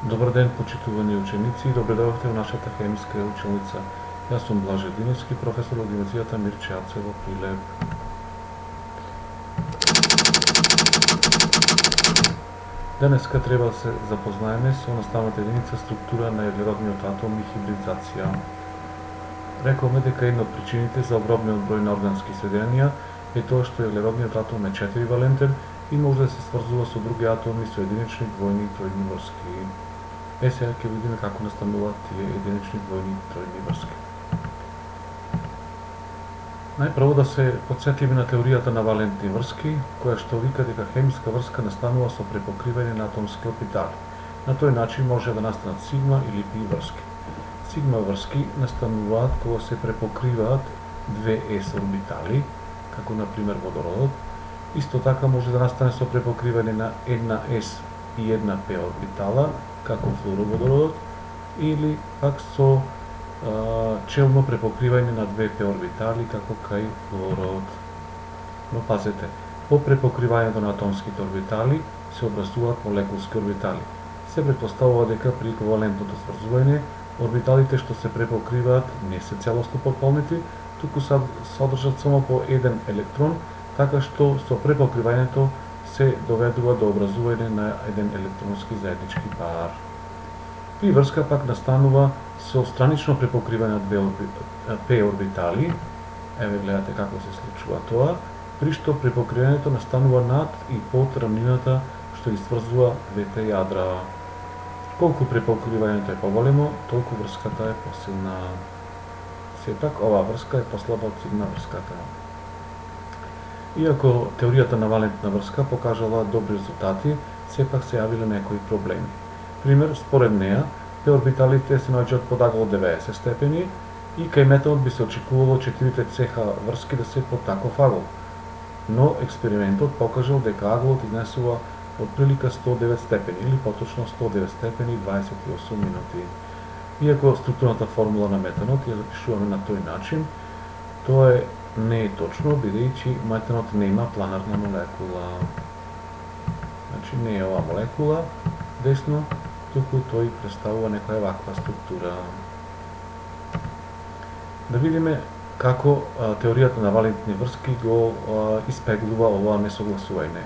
Добар ден, почитувани ученици, и добре дојдовте во нашата хемиска училница. Јас сум Блаже Диневски, професор од гимназијата Мирче Ацево во Прилеп. Денеска треба да се запознаеме со наставната единица структура на въглеродниот атом и хибридизација. Рековме дека една од причините за огромниот број на органски соединенија е тоа што въглеродниот атом е 4-валентен и може да се сврзува со други атоми со единични, двојни и тројни врски. Сега ќе видиме како настануваат тие единични, двојни и тројни врски. Најпрво да се потсетиме на теоријата на валентни врски, која што вика дека хемиска врска настанува со препокривање на атомски орбитали. На тој начин може да настанат сигма или пи врски. Сигма врски настануваат кога се препокриваат две s орбитали, како на пример водородот. Исто така може да настане со препокривање на една s и една p орбитала, како флуороводородот, или пак со челно препокривање на две p орбитали, како кај флуорот. Но пазете, по препокривањето на атомските орбитали се образуваат молекулски орбитали. Се претпоставува дека при еквивалентното сврзување орбиталите што се препокриваат не се целосно пополнети, туку содржат само по еден електрон, така што со препокривањето се доведува до образување на еден електронски заеднички пар. Пи врска пак настанува со странично препокривање на две p орбитали. Еве гледате како се случува тоа, при што препокривањето настанува над и под рамнината што ги сврзува двете јадра. Колку препокривањето е поголемо, толку врската е посилна. Сепак, оваа врска е послаба од сигма врската. Иако теоријата на валентна врска покажала добри резултати, сепак се јавиле некои проблеми. Пример, според неа, p орбиталите се наоѓаат под агло 90 степени и кај металот би се очекувало 4 CH врски да се под таков агол. Но експериментот покажал дека аглот изнесува од прилика 109 степени, или поточно 109 степени и 28 минути. Иако структурната формула на метанот ја запишуваме на тој начин, тоа не е точно, бидејќи метанот не има планарна молекула. Значи не е оваа молекула десно, туку тој представува некоја ваква структура. Да видиме како теоријата на валентни врски го испеглува оваа несогласување.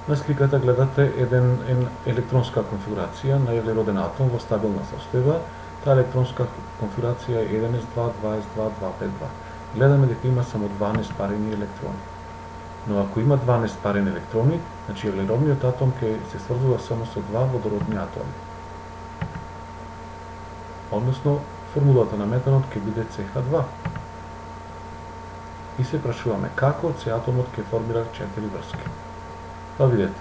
На сликата гледате една електронска конфигурација на въглероден атом во стабилна состојба. Таа електронска конфигурација е 1s2, 2s2, 2p2. Гледаме дека има само 2 неспарени електрони. Но ако има 2 неспарени електрони, значи въглеродниот атом ќе се сврзува само со 2 водородни атоми. Односно, формулата на метанот ќе биде CH2. И се прашуваме како С атомот ќе формира 4 врски. Па видете.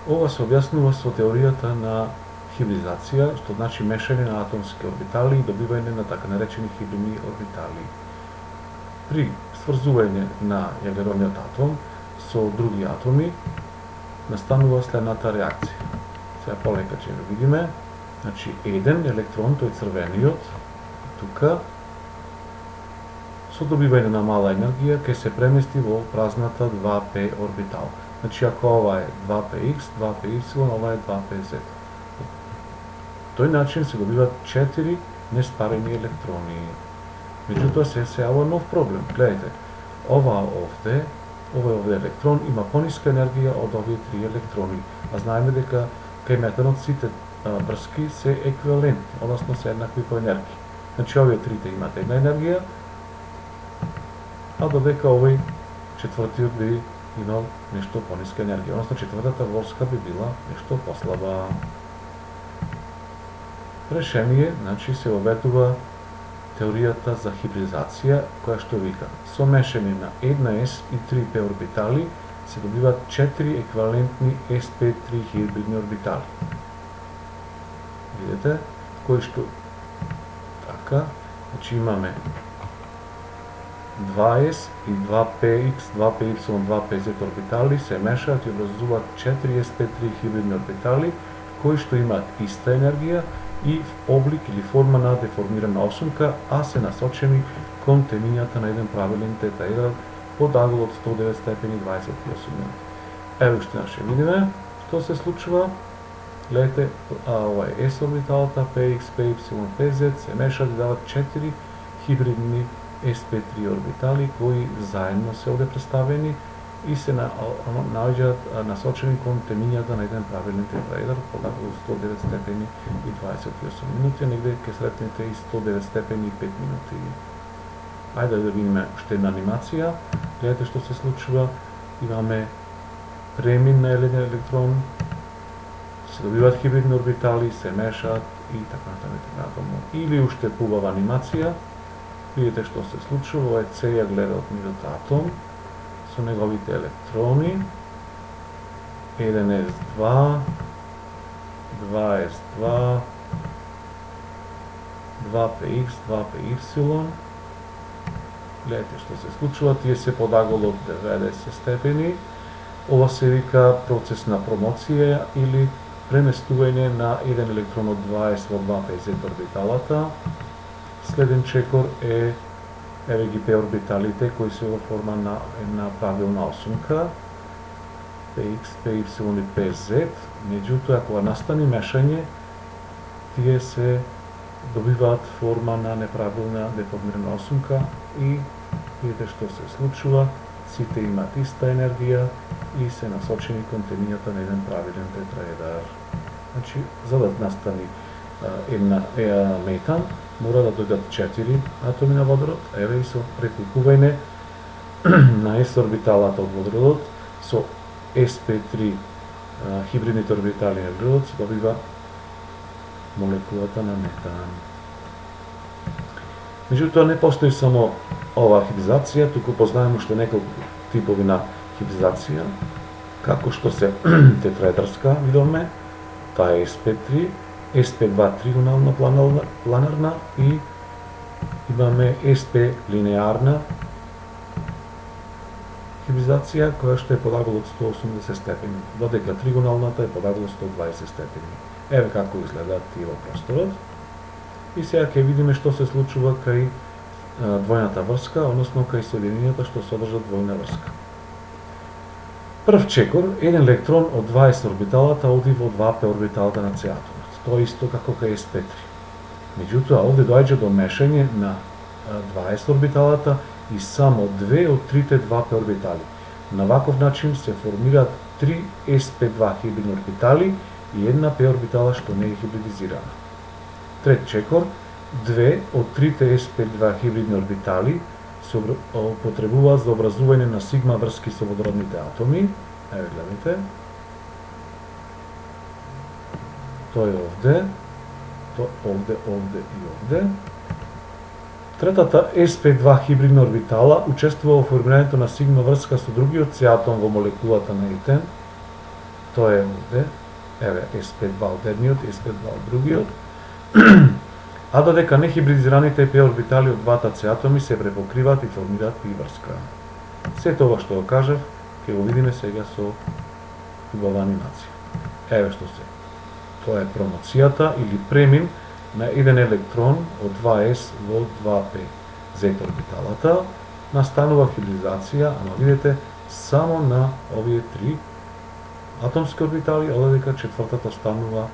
Ова се објаснува со теоријата на хибридизација, што значи мешање на атомски орбитали и добивање на така наречени хибридни орбитали. При сврзување на въглеродниот атом со други атоми настанува следната реакција. Сега полека ќе го видиме. Значи, еден електрон, тој црвениот, тука, со добивање на мала енергија, ќе се премести во празната 2p орбитал. Значи, ако ова е 2px, 2py, ова е 2pz. Тој начин се добиваат 4 неспарени електрони. Меѓутоа се јавува нов проблем. Гледайте, овој овде електрон има пониска енергија од овие 3 електрони. А знаеме дека кај метанот сите врски се еквивалентни, односно се еднакви по енергија. Значи овие трите имаат една енергија, а додека овој четвртиот би имал нешто пониска енергија, односно четвртата врска би била нешто послаба. Решение, значи се обетува теоријата за хибридизација, која што вика со мешање на 1s и 3p орбитали се добиваат 4 еквивалентни sp3 хибридни орбитали. Видите, кои што така, значи имаме 2s и 2px, 2py, 2pz орбитали се мешаат и образуваат 4 sp3 хибридни орбитали, кои што имаат иста енергија и облик или форма на деформирана осумка, а се насочени кон темињата на еден правилен тетаедра под агол од 109 степени 28 минути. Еве уште ќе видиме што се случува. Гледате, ова е S орбиталата, PX, PY, PZ се мешат и дават 4 хибридни sp3 орбитали кои заедно се овде представени и се наоѓаат насочени кон темињата на еден правилен тетраедър подагол 109 степени и 28 минути, негде ќе сретнете и 109 степени и 5 минути. Ајде да видиме уште една анимација. Гледате што се случува. Имаме премин на еден електрон, се добиваат хибридни орбитали, се мешаат и така натаму. Или уште побава анимација. Видите што се случува. Ова е C ја гледа од нивот атом со неговите електрони. 1s2, 2s2, 2px, 2py. Гледате што се случува, тие се подагол од 90 степени. Ова се вика процес на промоција или преместување на еден електрон од 20 во 2pz орбиталата. Следен чекор е еве ги P орбиталите кои се во форма на една правилна осумка Px, Py и Pz. Меѓутоа, кога настани мешање, тие се добиваат форма на неправилна деформирана осумка и видите што се случува. Сите имаат иста енергија и се насочени кон темињата на еден правилен тетраедър. Значи, за да настани една метан, мора да дојдат 4 атоми на водород, еве и со прекликување на S орбиталата од водородот со sp3 хибридните орбитали на водород се добива молекулата на метан. Меѓутоа, не постои само оваа хибридизација, туку познаеме уште неколку типови на хибридизација, како што се тетраедарска, видовме, таа е sp3, sp2 тригонална планарна и имаме sp линеарна хибридизација, која што е подагол од 180 степени, додека тригоналната е подагол од 120 степени. Еве како изгледаат тие во просторот. И сега ќе видиме што се случува кај двојната врска, односно кај соединенијата што содржат двојна врска. Прв чекор, еден електрон од 20 орбиталата оди во 2p орбиталата на C атомот. Тоа е исто како кај sp3. Меѓутоа, овде доаѓа до мешање на 20 орбиталата и само 2 од трите 2p орбитали. На ваков начин се формираат 3 sp2 хибридни орбитали и една p орбитала што не е хибридизирана. Трет чекор, 2 од трите sp2 хибридни орбитали се употребуваат за образување на сигма врски со водородните атоми. Еве гледате. Тоа е овде, овде и овде. Третата sp2 хибридна орбитала учествува во формирањето на сигма врска со другиот C атом во молекулата на етен. Тоа е овде. Еве sp2 од едниот, sp2 од другиот. А додека нехибридизираните p орбитали од двата C атоми се препокриваат и формираат пи врска. Сето ова што го кажав, ќе го видиме сега со убава анимација. Еве што се. Тоа е промоцијата или премин на еден електрон од 2s во 2p z орбиталата. Настанува хибридизација, ама видите само на овие три атомски орбитали, а додека четвртата станува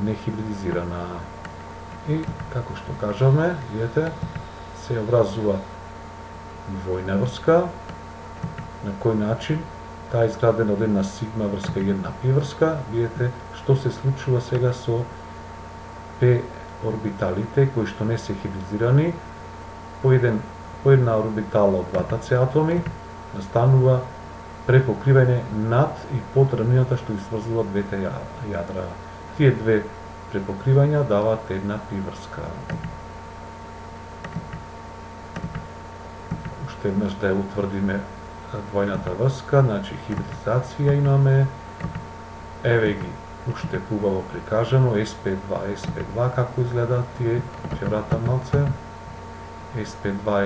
нехибридизирана. И, како што кажавме, видите, се образува двојна врска, на кој начин таа е изградена од една сигма врска и една пи врска. Видите што се случува сега со p орбиталите кои што не се хибридизирани. По една орбитала од двата C атоми настанува препокривање над и под рамнината што ги сврзува двете јадра. Тие две препокривања даваат една пи врска. Уште еднаш да ја утврдиме двојната врска, значи хибридизација имаме. Еве ги уште убаво прикажано sp2 како изгледаат тие, ќе вратам малце. sp2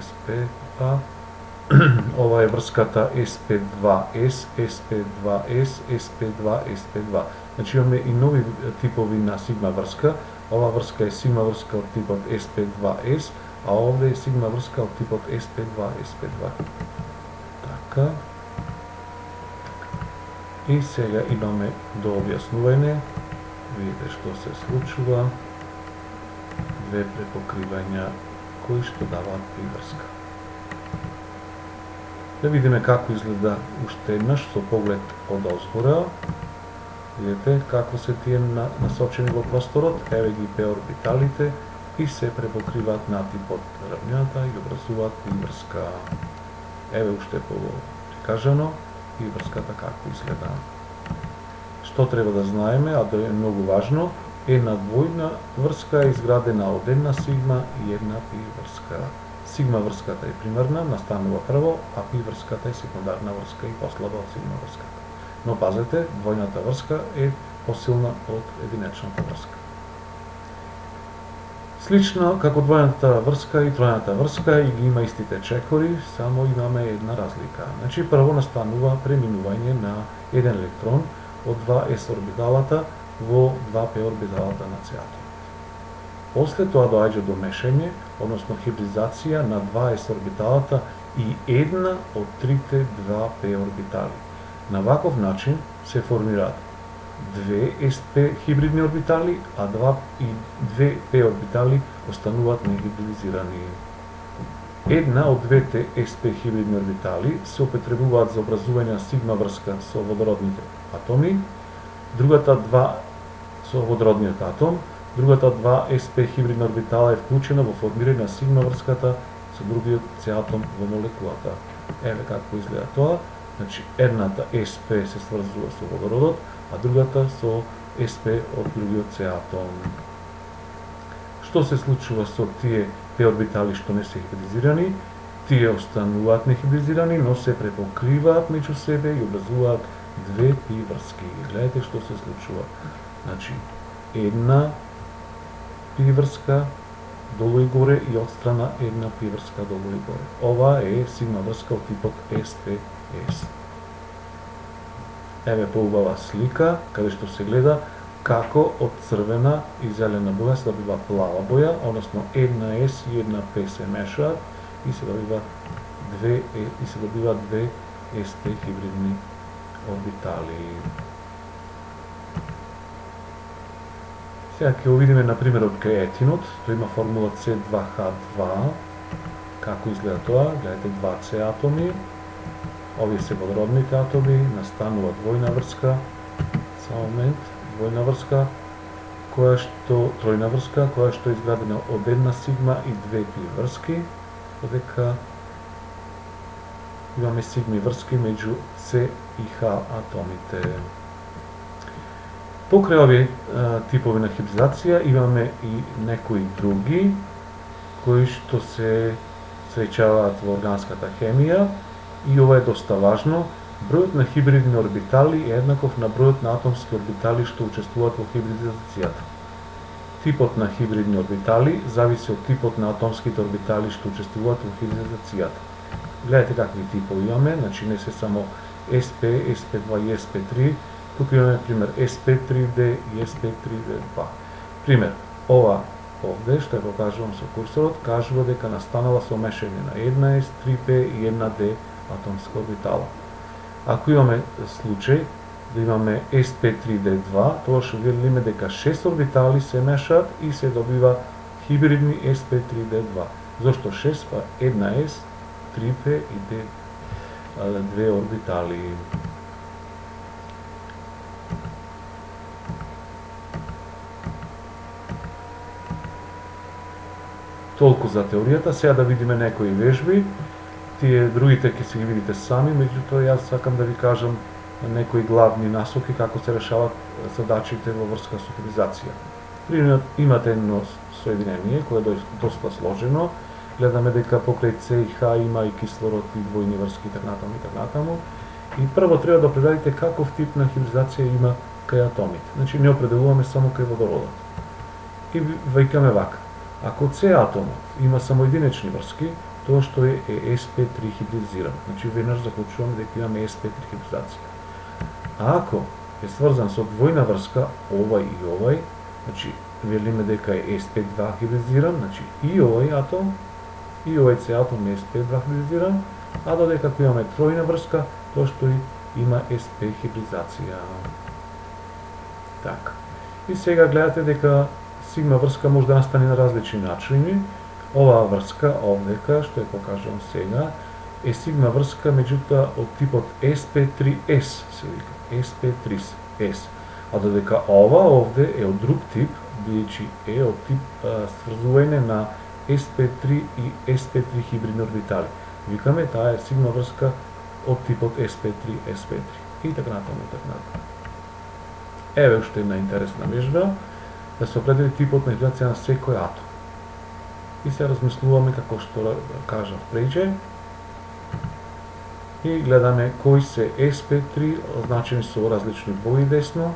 sp2 ова е врската sp2s, sp2s, sp2, sp2. Значи имаме и нови типови на сигма врска. Ова врска е сигма врска од типот sp2s, а овде е сигма врска од типот sp2, sp2. Така. И сега имаме до објаснување, видите што се случува, две препокривања кои што даваат приврска. Да видиме како изгледа уште еднаш со поглед од озгора. Видите како се тие насочени во просторот, еве ги P орбиталите и се препокриваат на типот равнината и образуваат приврска. Еве уште покажано приврската како изгледа. Што треба да знаеме, а да е многу важно, една двојна врска е изградена од една сигма и една пи врска. Сигма врската е примарна, настанува прво, а пи врската е секундарна врска и послаба од сигма врската. Но пазете, двојната врска е посилна од единечната врска. Слично како двојната врска и тројната врска и ги има истите чекори, само имаме една разлика. Значи прво настанува преминување на еден електрон од 2s орбиталата во 2p орбиталата на C атом. После тоа доаѓа до мешање, односно хибридизација на 2s орбиталата и една од трите 2p орбитали. На ваков начин се формираат 2 sp хибридни орбитали, а 2 p орбитали остануваат нехибридизирани. Една од двете sp хибридни орбитали се употребуваат за образување на сигма врска со водородните атоми, другата со водородниот атом, другата 2 sp хибридна орбитала е вклучена во формирање на сигма врската со другиот C атом во молекулата. Еве како изгледа тоа. Значи, едната sp се сврзува со водородот, а другата со sp од другиот C атом. Што се случува со тие p орбитали што не се хибридизирани? Тие остануваат нехибридизирани, но се препокриваат меѓу себе и образуваат две пи врски. Гледате што се случува. Значи, една пи врска долу и горе и отстрана една пи врска долу и горе. Ова е сигма врска од типот SPS. Еве поубава слика, каде што се гледа како од црвена и зелена боја се добива плава боја, односно една S и една P се мешаат и се добива две SP хибридни орбитали. Сега ќе видиме на примерот кај етинот, тој има формула C2H2. Како изгледа тоа? Гледате 2 C атоми. Овие се водородните атоми, настанува двојна врска. Само момент, двојна врска, тројна врска, која што е изградена од една сигма и две пи врски, додека имаме сигми врски меѓу С и Х атомите. Покрај овие типови на хибридизација имаме и некои други кои што се среќаваат во органската хемија и ова е доста важно. Бројот на хибридни орбитали е еднаков на бројот на атомски орбитали што учествуваат во хибридизацијата. Типот на хибридни орбитали зависи од типот на атомските орбитали што учествуваат во хибридизацијата. Гледате какви типови имаме, значи не се само SP, SP2 и SP3, тука имаме пример SP3D и SP3D2. Пример, ова овде што ја покажувам со курсорот, кажува дека настанала со мешање на една S, 3P и една D атомска орбитала. Ако имаме случај да имаме SP3D2, тоа што велиме дека 6 орбитали се мешаат и се добива хибридни SP3D2. Зошто 6? Па една S, 3P и D2 орбитали. Толку за теоријата, сега да видиме некои вежби. Тие другите ќе си ги видите сами, меѓутоа јас сакам да ви кажам некои главни насоки како се решават задачите во врска со хибридизација. Примерно имате едно соединение кое е доста сложено. Гледаме дека покрај С и Х има и кислород и двојни врски и така натаму. И прво треба да определите каков тип на хибридизација има кај атомите. Значи не определуваме само кај водородот. И викаме вака. Ако С атомот има само единечни врски, тоа што е SP3 хибридизиран. Значи веднаш заклучуваме дека имаме SP3 хибридизација. А ако е сврзан со двојна врска, овај и овај, значи велиме дека е SP2 хибридизиран, значи и овај атом, и овај С атом е SP2 хибридизиран, а додека ако имаме тројна врска, тоа што и има SP хибридизација. Така. И сега гледате дека сигма врска може да настане на различни начини. Оваа врска овдека, што ја покажувам сега, е сигма врска, меѓутоа од типот SP3S, се вика, SP3S. А додека ова овде е од друг тип, бидејќи е од тип сврзување на SP3 и SP3 хибридни орбитали. Викаме, таа е сигма врска од типот SP3, SP3. И така натаму, и така натаму. Еве уште една интересна вежба, да се определи типот на хибридација на секој атом. И се размислуваме, како што кажав преđe, и гледаме кои се SP3, означени со различни бои десно,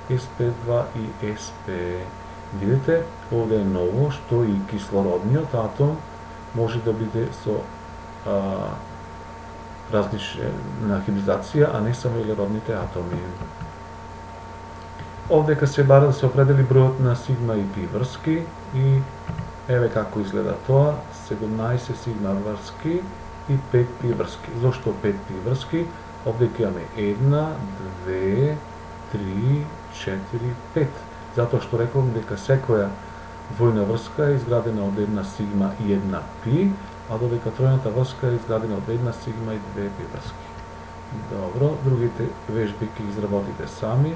SP2 и SP. Видите, овде е ново, што и кислородниот атом може да биде со различна хибридизација, а не само елеродните атоми. Овдека се бара да се определи бројот на сигма и пи врски и еве како изгледа тоа, 17 сигма врски и 5 пи врски. Зошто 5 пи врски? Овдека имаме 1, 2, 3, 4, 5. Затоа што реков дека секоја двојна врска е изградена од една сигма и една пи, а додека тројната врска е изградена од една сигма и две пи врски. Добро, другите вежби ќе изработите сами.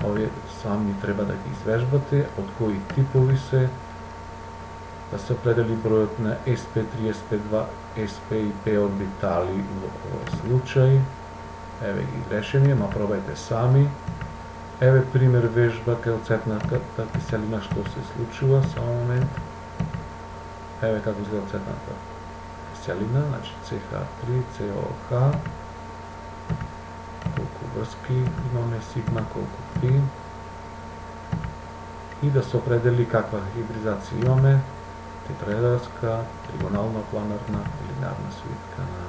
Овие сами треба да ги извежбате, од кои типови се, да се определи бројот на SP3, SP2, SP и P орбитали во овој случај. Еве ги решени, ама пробајте сами. Еве пример вежба кај оцетната киселина што се случува, само момент. Еве како изгледа оцетната киселина, значи CH3, COH. Колку врски имаме сигма, колку пи. И да се определи каква хибридизација имаме, тетраедерска, тригонална, планарна, линеарна свиткана.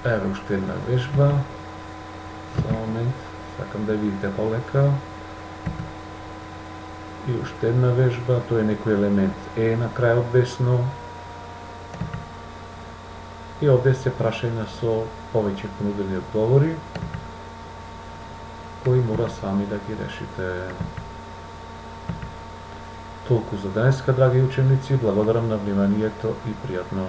Еве уште една вежба. Само момент, сакам да видите полека. И уште една вежба, тој е некој елемент Е на крајот десно. И овде се прашања со повеќе понудени одговори, кои мора сами да ги решите. Толку за денеска, драги ученици, благодарам на вниманието и пријатно.